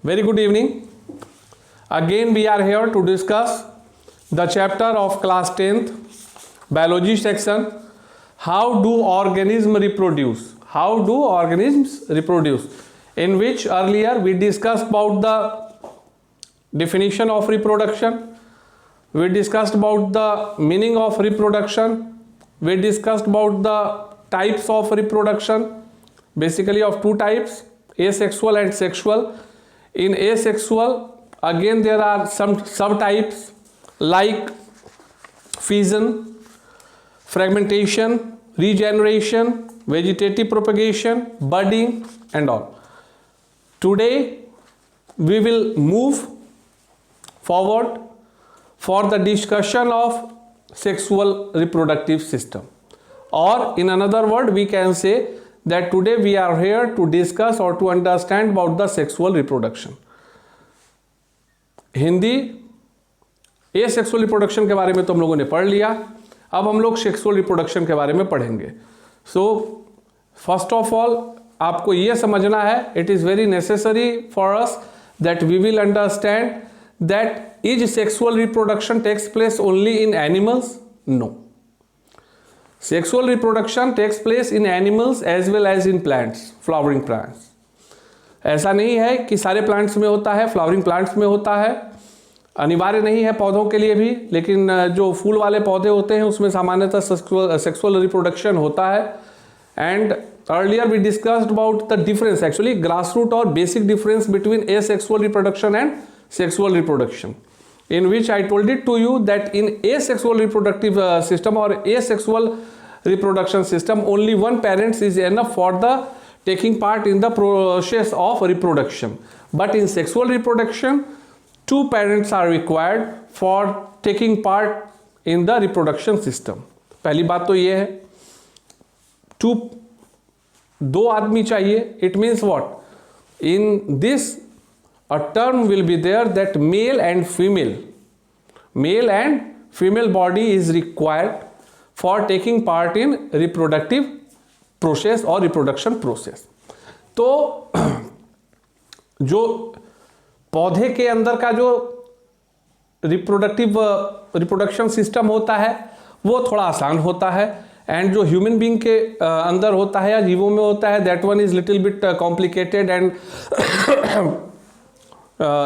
Very good evening. Again we are here to discuss the chapter of class 10th biology section. How do organisms reproduce? How do organisms reproduce? In which earlier we discussed about the definition of reproduction. We discussed about the meaning of reproduction. We discussed about the types of reproduction, basically of two types, asexual and sexual. In asexual, again there are some subtypes like fission, fragmentation, regeneration, vegetative propagation, budding and all. Today we will move forward for the discussion of sexual reproductive system, or in another word we can say that today we are here to discuss or to understand about the sexual reproduction. Hindi asexual reproduction के बारे में तो हम लोगों ने पढ़ लिया, अब हम लोग सेक्सुअल रिप्रोडक्शन के बारे में पढ़ेंगे. सो फर्स्ट ऑफ ऑल आपको ये समझना है, it is very necessary for us that we will understand that is sexual reproduction takes place only in animals? No. Sexual reproduction takes place in animals as well as in plants, flowering plants. ऐसा नहीं है कि सारे plants में होता है, flowering plants में होता है, अनिवार्य नहीं है पौधों के लिए भी, लेकिन जो फूल वाले पौधे होते हैं उसमें सामान्यतः सेक्सुअल रिप्रोडक्शन होता है. And earlier we discussed about the difference, actually grass root और basic difference between asexual reproduction and sexual reproduction, in which I told it to you that in asexual reproductive system or asexual reproduction system, only one parent is enough for the taking part in the process of reproduction. But in sexual reproduction, two parents are required for taking part in the reproduction system. पहली बात तो ये है, दो आदमी चाहिए. It means what? In this a term will be there that male and female body is required for taking part in reproductive process or reproduction process. तो जो पौधे के अंदर का जो रिप्रोडक्शन सिस्टम होता है वो थोड़ा आसान होता है, एंड जो ह्यूमन बीइंग के अंदर होता है या जीवों में होता है, that one is little bit complicated and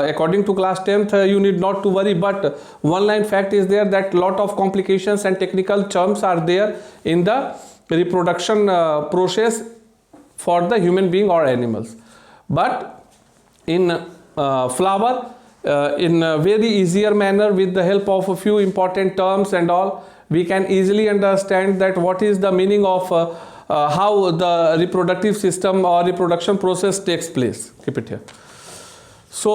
according to class 10th you need not to worry, but one line fact is there that lot of complications and technical terms are there in the reproduction process for the human being or animals. But in flower, in a very easier manner, with the help of a few important terms and all, we can easily understand that what is the meaning of how the reproductive system or reproduction process takes place. Keep it here. सो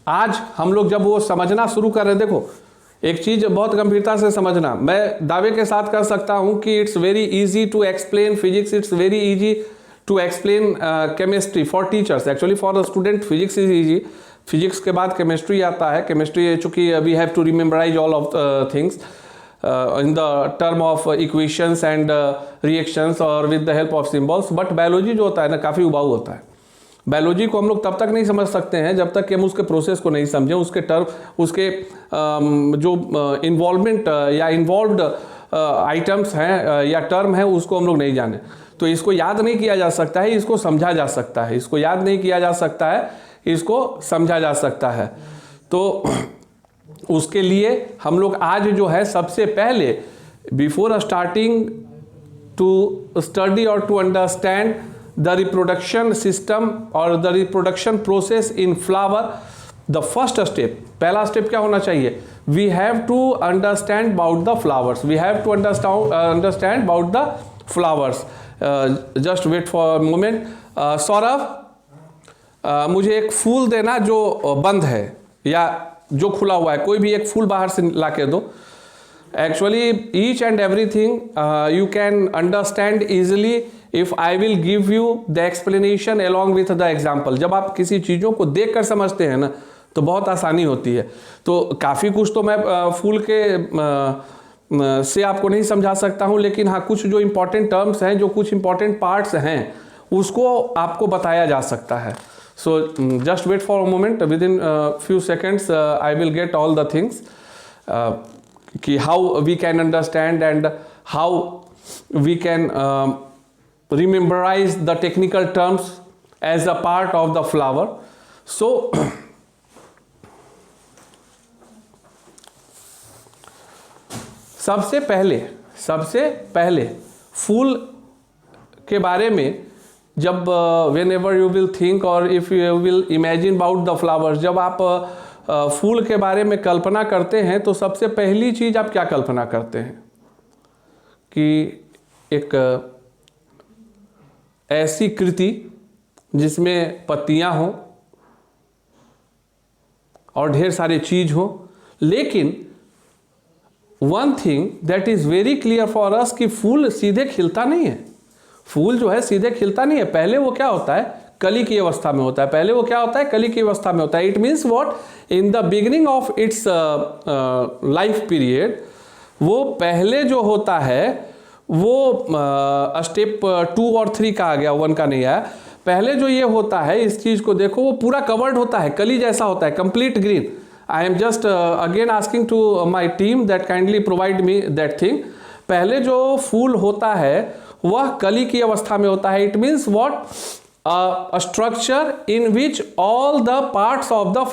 आज हम लोग जब वो समझना शुरू कर रहे हैं, देखो एक चीज़ बहुत गंभीरता से समझना, मैं दावे के साथ कर सकता हूँ कि it's very easy to explain physics, it's very easy to explain chemistry for teachers. Actually for the student physics is easy, physics के बाद केमिस्ट्री आता है. केमिस्ट्री चूँकि we have to rememberise all of things in the term of equations and reactions or with the help of symbols. But biology जो होता है ना काफ़ी उबाऊ होता है. बायोलॉजी को हम लोग तब तक नहीं समझ सकते हैं जब तक कि हम उसके प्रोसेस को नहीं समझें, उसके टर्म, उसके जो इन्वॉल्वमेंट या इन्वॉल्व्ड आइटम्स हैं या टर्म है उसको हम लोग नहीं जाने. तो इसको याद नहीं किया जा सकता है, इसको समझा जा सकता है. इसको याद नहीं किया जा सकता है, इसको समझा जा सकता है. तो उसके लिए हम लोग आज जो है सबसे पहले बिफोर स्टार्टिंग टू स्टडी और to understand the reproduction system or the reproduction process in flower, the first step, पहला step क्या होना चाहिए? We have to understand about the flowers. We have to understand about the flowers. Just wait for a moment. Saurabh, मुझे एक फूल देना जो बंद है या जो खुला हुआ है, कोई भी एक फूल बाहर से ला के दो. Actually each and everything you can understand easily if I will give you the explanation along with the example. जब आप किसी चीज़ों को देख कर समझते हैं ना तो बहुत आसानी होती है. तो काफ़ी कुछ तो मैं फूल के से आपको नहीं समझा सकता हूँ, लेकिन हाँ कुछ जो इम्पोर्टेंट टर्म्स हैं, जो कुछ इम्पोर्टेंट पार्ट्स हैं उसको आपको बताया जा सकता है. So just wait for a moment. Within few seconds, I will get all the things. How we can understand and how we can rememberize the technical terms as a part of the flower. So सबसे पहले फूल के बारे में जब whenever you will think और if you will imagine about the flowers, जब आप फूल के बारे में कल्पना करते हैं तो सबसे पहली चीज़ आप क्या कल्पना करते हैं कि एक ऐसी कृति जिसमें पत्तियां हों और ढेर सारे चीज हो। लेकिन one thing that is very clear for us कि फूल सीधे खिलता नहीं है। फूल जो है सीधे खिलता नहीं है। पहले वो क्या होता है, कली की अवस्था में होता है। पहले वो क्या होता है, कली की अवस्था में होता है। It means what, in the beginning of its life period, वो पहले जो होता है वो स्टेप 2 और 3 का आ गया, 1 का नहीं आया। पहले जो ये होता है, इस चीज को देखो, वो पूरा कवर्ड होता है, कली जैसा होता है, complete green. I am just again asking to my team that kindly provide me that thing. पहले जो फूल होता है वह कली की अवस्था में होता है। It means what, a structure in which all the parts of the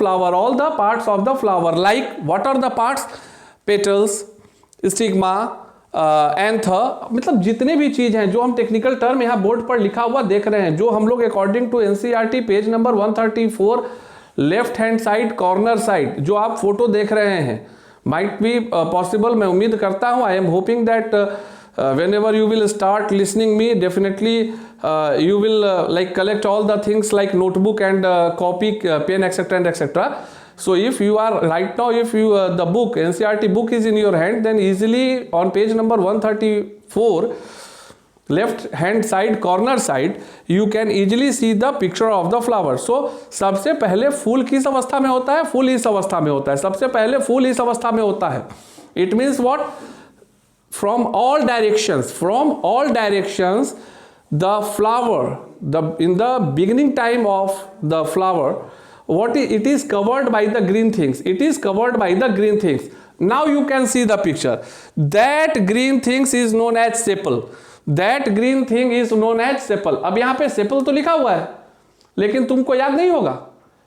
flower, like what are the parts, petals, stigma, anther, मतलब जितने भी चीज हैं जो हम टेक्निकल टर्म यहाँ बोर्ड पर लिखा हुआ देख रहे हैं, जो हम लोग according to NCERT page number 134 left hand side corner side जो आप फोटो देख रहे हैं, माइट बी पॉसिबल, मैं उम्मीद करता हूँ, I am hoping that whenever you will start listening me, definitely you will like collect all the things like notebook and copy, pen, etc and etc. So if you are right now, if you the book, NCERT book is in your hand, then easily on page number 134 left hand side corner side you can easily see the picture of the flower. So सबसे पहले फूल किस अवस्था में होता है, फूल इस अवस्था में होता है। सबसे पहले फूल इस अवस्था में होता है। It means what, from all directions, the flower, in the beginning time of the flower, it is covered by the green things. It is covered by the green things. Now you can see the picture. That green things is known as sepal. That green thing is known as sepal. अब यहाँ पे sepal तो लिखा हुआ है, लेकिन तुमको याद नहीं होगा।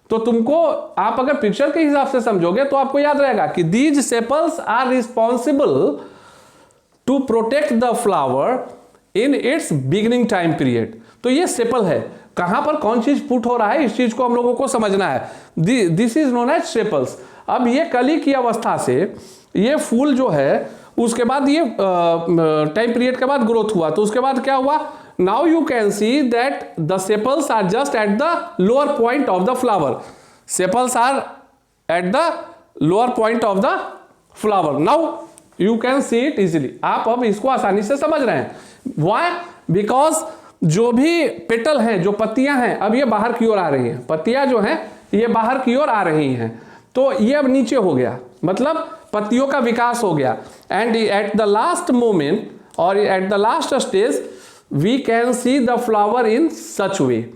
तो तुमको, आप अगर पिक्चर के हिसाब से समझोगे तो आपको याद रहेगा कि these sepals are responsible to protect the flower in its beginning time period. तो ये सेपल है, कहां पर कौन चीज पुट हो रहा है, इस चीज को हम लोगों को समझना है। This is known as sepals. अब ये कली की अवस्था से ये फूल जो है, उसके बाद ये टाइम पीरियड के बाद ग्रोथ हुआ, तो उसके बाद क्या हुआ, now you can see that the sepals are just at the lower point of the flower. Sepals are at the lower point of the flower. Now you can see it easily. आप अब इसको आसानी से समझ रहे हैं। Y? Because जो भी पेटल हैं, जो पत्तियां हैं, अब ये बाहर की ओर आ रही हैं। पत्तियां जो हैं ये बाहर की ओर आ रही हैं, तो ये अब नीचे हो गया, मतलब पत्तियों का विकास हो गया। And at the last moment और at the last stage we can see the flower in such way.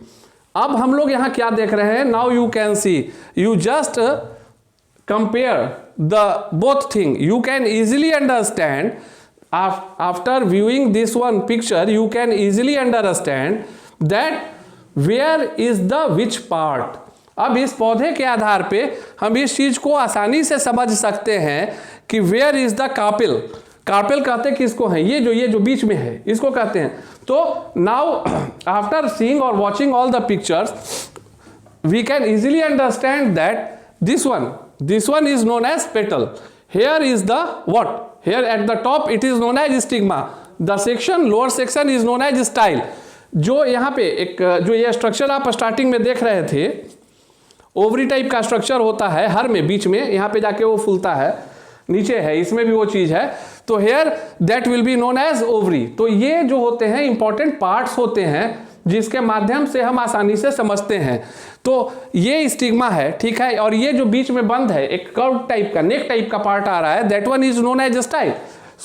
अब हम लोग यहाँ क्या देख रहे हैं, now you can see, you just compare the both thing. You can easily understand after viewing this one picture, you can easily understand that where is the which part. अब इस पौधे के आधार पे हम इस चीज को आसानी से समझ सकते हैं कि where is the carpel. Carpel कहते हैं किसको है, ये जो बीच में है इसको कहते हैं। तो now after seeing or watching all the pictures we can easily understand that this one is known as petal. Here is the what, here at the top it is known as stigma. The section, lower section is known as style. जो यहाँ पे एक जो ये structure आप starting में देख रहे थे, ओवरी टाइप का स्ट्रक्चर होता है हर में, बीच में यहाँ पे जाके वो फूलता है, नीचे है, इसमें भी वो चीज है। तो here that will be known as ovary. तो ये जो होते हैं इंपॉर्टेंट पार्ट्स होते हैं जिसके माध्यम से हम आसानी से समझते हैं। तो ये स्टिग्मा है, ठीक है, और ये जो बीच में बंद है, एक कर्व टाइप का, नेक टाइप का पार्ट आ रहा है, that one is known as style.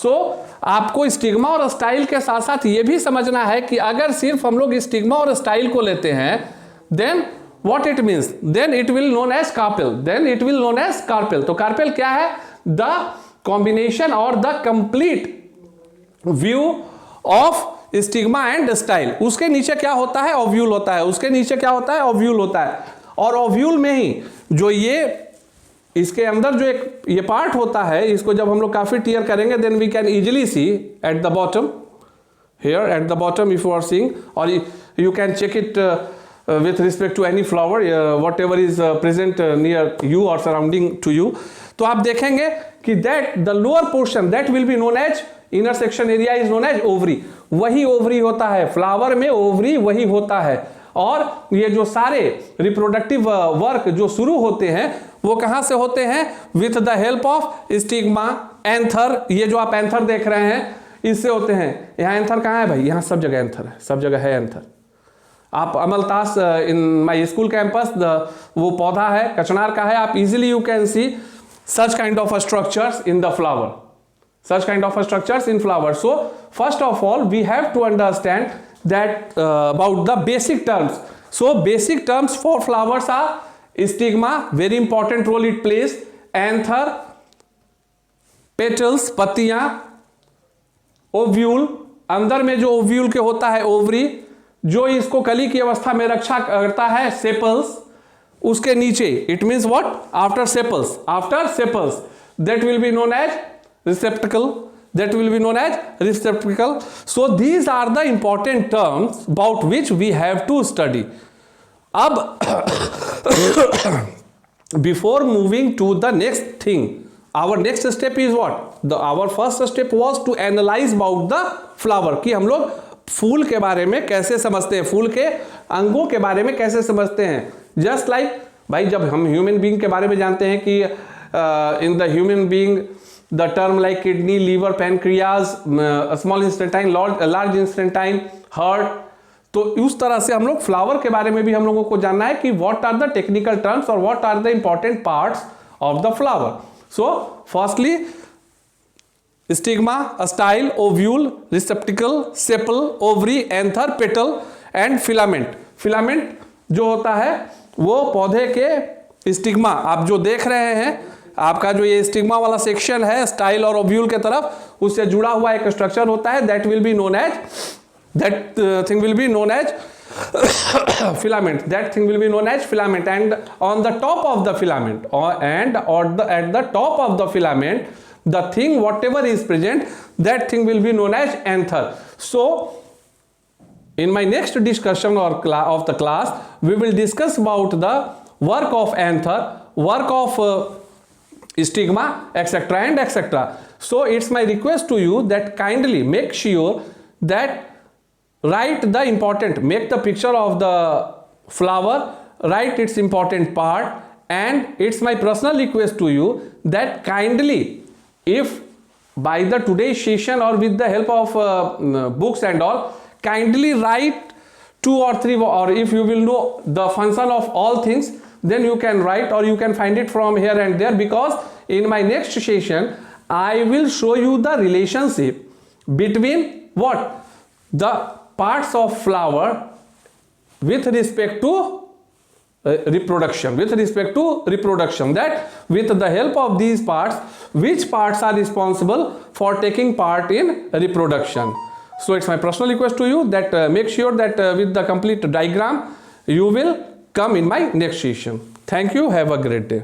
So आपको स्टिग्मा और स्टाइल के साथ साथ ये भी समझना है कि अगर सिर्फ हम लोग स्टिग्मा और स्टाइल को लेते हैं, then what it means? Then it will known as carpel. Then it will known as carpel. तो carpel क्या है? The combination or the complete view of stigma and style. उसके नीचे क्या होता है? ओव्यूल होता है. उसके नीचे क्या होता है? ओव्यूल होता है. और ओव्यूल में ही जो ये इसके अंदर जो एक ये पार्ट होता है, इसको जब हम लोग काफी टियर करेंगे, then we can easily see at the bottom, here at the bottom if you are seeing, और you can check it with respect to any flower, whatever is present near you or surrounding to you. तो आप देखेंगे कि that the lower portion that will be known as inner section area is known as ovary. वही ovary होता है, flower में ovary वही होता है. और ये जो सारे रिप्रोडक्टिव वर्क जो शुरू होते हैं वो कहाँ से होते हैं? With the help of stigma, anther. ये जो आप एंथर देख रहे हैं इससे होते हैं. यहाँ एंथर कहाँ है भाई? यहाँ सब जगह एंथर है, सब जगह है एंथर. आप अमलतास इन माई स्कूल कैंपस, वो पौधा है, कचनार का है. आप easily you can C such kind of structures in the flower, such kind of structures in flower. So first of all we have to understand that about the basic terms. So basic terms for flowers are stigma, very important role it plays, anther, petals, पत्तियां, ovule, अंदर में जो ovule के होता है ovary, जो इसको कली की अवस्था में रक्षा करता है सेपल्स. उसके नीचे it means what? After sepals, after sepals that will be known as receptacle, that will be known as receptacle. So these are the important terms about which we have to study. अब before moving to the next thing, our next step is what? Our first step was to analyse about the flower, कि हम लोग फूल के बारे में कैसे समझते हैं, फूल के अंगों के बारे में कैसे समझते हैं. जस्ट लाइक भाई जब हम ह्यूमन बीइंग के बारे में जानते हैं कि in the human being the term like kidney, liver, pancreas, small intestine, large intestine, heart, तो उस तरह से हम लोग फ्लावर के बारे में भी हम लोगों को जानना है कि what are the technical terms और what are the important parts of the flower. So firstly stigma, style, ovule, receptacle, sepal, ovary, anther, petal and filament. Filament जो होता है वो पौधे के स्टिग्मा, आप जो देख रहे हैं, आपका जो ये स्टिग्मा वाला सेक्शन है स्टाइल और ओव्यूल के तरफ, उससे जुड़ा हुआ एक स्ट्रक्चर होता है, that will be known as, that thing will be known as filament. That thing will be known as filament. And on the top of the filament, at the top of the filament, the thing whatever is present, that thing will be known as anther. So in my next discussion of the class, we will discuss about the work of anther, work of stigma, etc. and etc. So it's my request to you that kindly make sure that write the important, make the picture of the flower, write its important part, and it's my personal request to you that kindly, if by the today's session or with the help of books and all, kindly write 2 or 3, or if you will know the function of all things, then you can write or you can find it from here and there, because in my next session I will show you the relationship between what? The parts of flower with respect to reproduction, that with the help of these parts, which parts are responsible for taking part in reproduction. So it's my personal request to you that make sure that with the complete diagram you will come in my next session. Thank you. Have a great day.